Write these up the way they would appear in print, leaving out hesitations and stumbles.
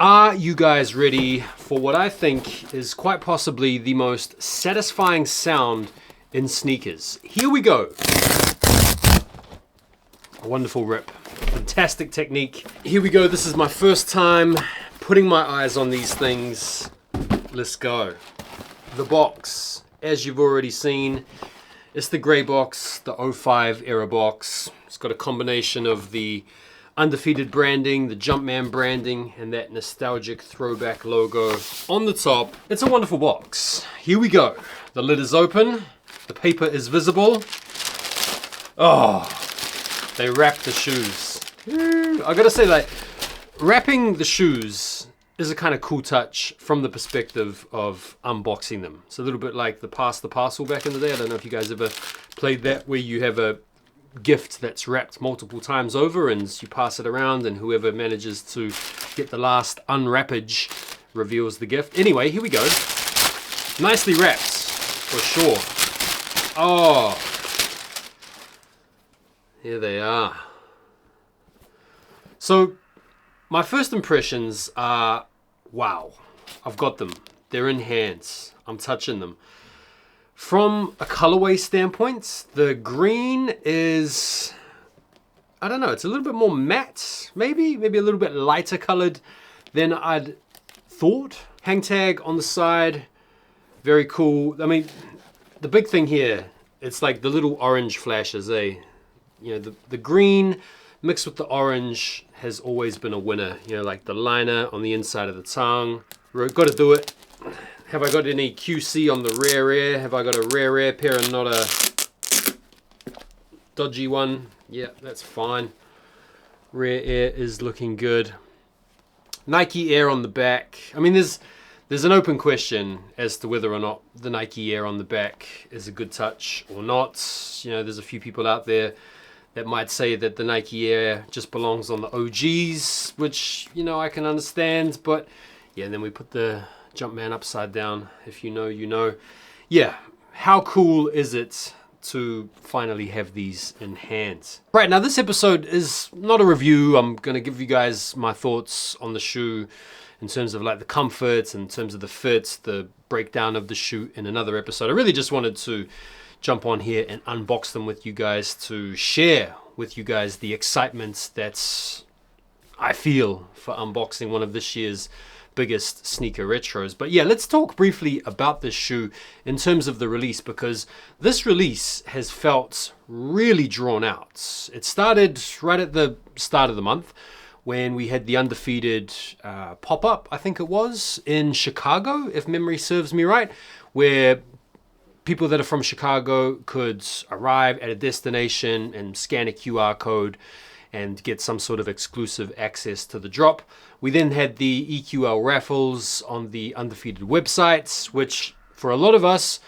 Are you guys ready for what I think is quite possibly the most satisfying sound in sneakers? Here we go. A wonderful rip. Fantastic technique. Here we go. This is my first time putting my eyes on these things. Let's go. The box, as you've already seen, it's the grey box, the 05 era box. It's got a combination of the Undefeated branding, the Jumpman branding, and that nostalgic throwback logo on the top. It's a wonderful box. Here we go. The lid is open. The paper is visible. Oh, they wrapped the shoes. I gotta say, like, wrapping the shoes is a kind of cool touch from the perspective of unboxing them. It's a little bit like the Pass the Parcel back in the day. I don't know if you guys ever played that, where you have a gift that's wrapped multiple times over and you pass it around, and whoever manages to get the last unwrappage reveals the gift. Anyway, here we go. Nicely wrapped, for sure. Oh, here they are. So my first impressions are, wow, I've got them. They're in hands. I'm touching them. From a colorway standpoint, the green is, I don't know, it's a little bit more matte, maybe a little bit lighter colored than I'd thought. Hang tag on the side, very cool. I mean, the big thing here, it's like the little orange flashes, eh? You know, the green mixed with the orange has always been a winner. You know, like the liner on the inside of the tongue. We've got to do it. Have I got any QC on the rare air? Have I got a rare air pair and not a dodgy one? Yeah, that's fine. Rare air is looking good. Nike Air on the back. I mean, there's an open question as to whether or not the Nike Air on the back is a good touch or not. You know, there's a few people out there that might say that the Nike Air just belongs on the OGs, which, you know, I can understand. But yeah, and then we put the Jumpman upside down. If you know, you know. Yeah, how cool is it to finally have these in hand? Right, now this episode is not a review. I'm gonna give you guys my thoughts on the shoe in terms of like the comfort, in terms of the fit, the breakdown of the shoe in another episode. I really just wanted to jump on here and unbox them with you guys, to share with you guys the excitement that I feel for unboxing one of this year's biggest sneaker retros. But yeah, let's talk briefly about this shoe in terms of the release, because this release has felt really drawn out. It started right at the start of the month when we had the Undefeated pop-up, I think it was, in Chicago, if memory serves me right, where people that are from Chicago could arrive at a destination and scan a QR code and get some sort of exclusive access to the drop. We then had the EQL raffles on the Undefeated websites, which for a lot of us,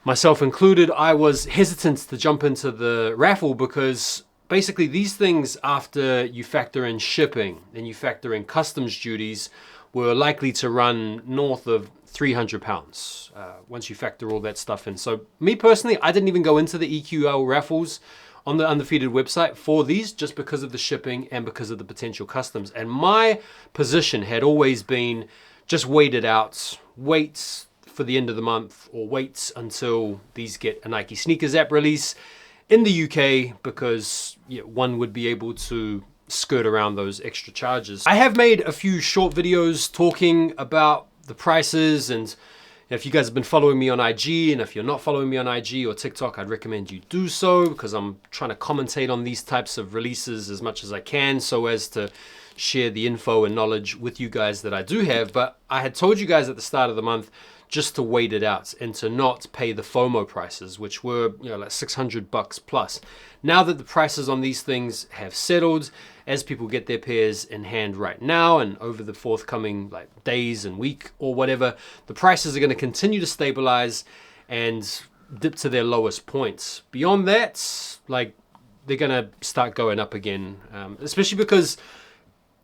myself included, I was hesitant to jump into the raffle because basically these things, after you factor in shipping and you factor in customs duties, were likely to run north of £300 once you factor all that stuff in. So me personally, I didn't even go into the EQL raffles on the Undefeated website for these, just because of the shipping and because of the potential customs. And my position had always been just wait it out, wait for the end of the month, or wait until these get a Nike Sneakers app release in the UK, because one would be able to skirt around those extra charges. I have made a few short videos talking about the prices, and if you guys have been following me on IG, and if you're not following me on IG or TikTok, I'd recommend you do so, because I'm trying to commentate on these types of releases as much as I can so as to share the info and knowledge with you guys that I do have. But I had told you guys at the start of the month just to wait it out and to not pay the FOMO prices, which were, you know, like $600 plus. Now that the prices on these things have settled, as people get their pairs in hand right now and over the forthcoming like days and week or whatever, the prices are going to continue to stabilize and dip to their lowest points. Beyond that, like, they're going to start going up again, especially because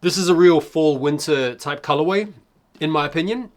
this is a real fall winter type colorway, in my opinion.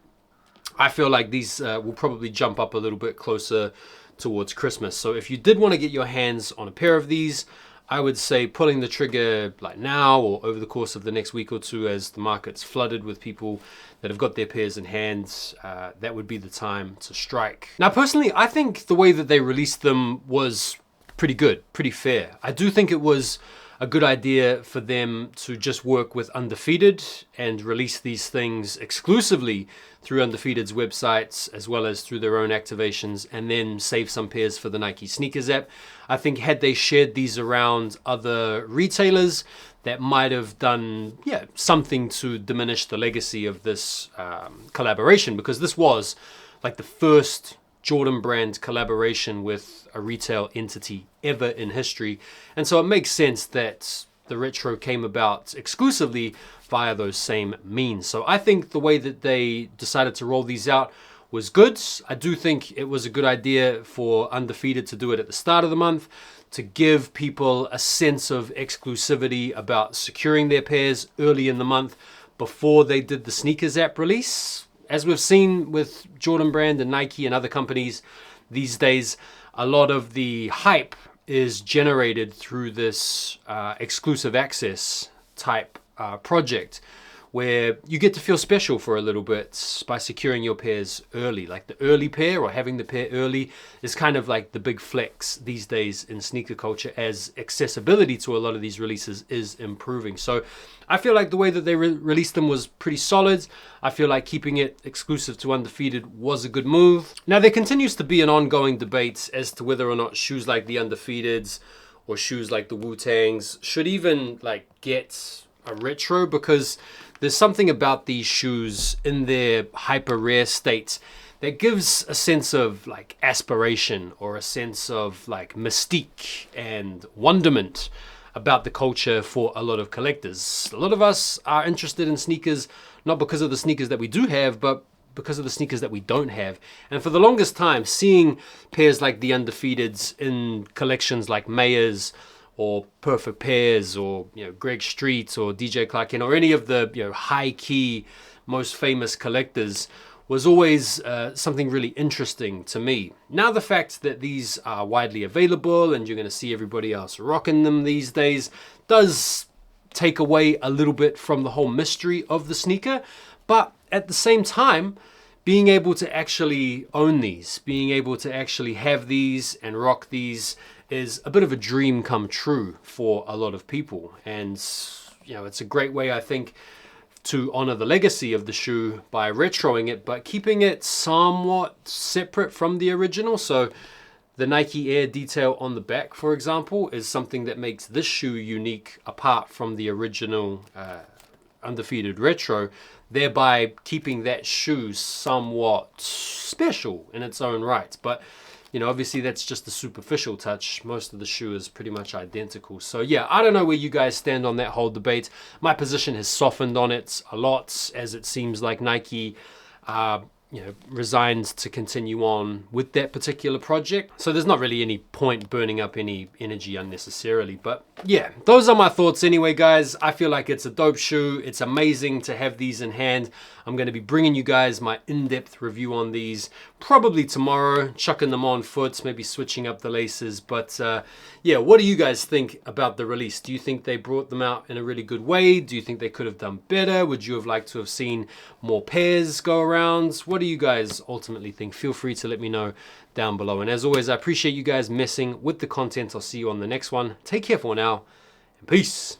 I feel like these will probably jump up a little bit closer towards Christmas. So if you did want to get your hands on a pair of these, I would say pulling the trigger like now or over the course of the next week or two as the market's flooded with people that have got their pairs in hand, that would be the time to strike. Now, personally, I think the way that they released them was pretty good, pretty fair. I do think it was a good idea for them to just work with Undefeated and release these things exclusively through Undefeated's websites as well as through their own activations, and then save some pairs for the Nike Sneakers app. I think had they shared these around other retailers, that might have done something to diminish the legacy of this collaboration, because this was like the first Jordan brand collaboration with a retail entity ever in history. And so it makes sense that the retro came about exclusively via those same means. So I think the way that they decided to roll these out was good. I do think it was a good idea for Undefeated to do it at the start of the month, to give people a sense of exclusivity about securing their pairs early in the month before they did the Sneakers app release. As we've seen with Jordan Brand and Nike and other companies these days, a lot of the hype is generated through this exclusive access type project, where you get to feel special for a little bit by securing your pairs early. Like the early pair or having the pair early is kind of like the big flex these days in sneaker culture, as accessibility to a lot of these releases is improving. So I feel like the way that they released them was pretty solid. I feel like keeping it exclusive to Undefeated was a good move. Now, there continues to be an ongoing debate as to whether or not shoes like the Undefeateds or shoes like the Wu-Tangs should even like get a retro, because there's something about these shoes in their hyper rare state that gives a sense of like aspiration or a sense of like mystique and wonderment about the culture for a lot of collectors. A lot of us are interested in sneakers, not because of the sneakers that we do have, but because of the sneakers that we don't have. And for the longest time, seeing pairs like the Undefeateds in collections like Mayer's or Perfect Pairs or Greg Street or DJ Clarkin or any of the high key most famous collectors was always something really interesting to me. Now the fact that these are widely available and you're going to see everybody else rocking them these days does take away a little bit from the whole mystery of the sneaker. But at the same time, being able to actually own these, being able to actually have these and rock these is a bit of a dream come true for a lot of people. And it's a great way, I think, to honor the legacy of the shoe by retroing it, but keeping it somewhat separate from the original. So the Nike Air detail on the back, for example, is something that makes this shoe unique apart from the original Undefeated retro, thereby keeping that shoe somewhat special in its own right. But obviously that's just a superficial touch. Most of the shoe is pretty much identical. So yeah, I don't know where you guys stand on that whole debate. My position has softened on it a lot, as it seems like Nike resigned to continue on with that particular project. So there's not really any point burning up any energy unnecessarily. But yeah, those are my thoughts anyway, guys. I feel like it's a dope shoe. It's amazing to have these in hand. I'm going to be bringing you guys my in-depth review on these probably tomorrow, chucking them on foot, maybe switching up the laces. But yeah, what do you guys think about the release? Do you think they brought them out in a really good way? Do you think they could have done better? Would you have liked to have seen more pairs go around? What do you guys ultimately think? Feel free to let me know down below. And as always, I appreciate you guys messing with the content. I'll see you on the next one. Take care for now, and peace.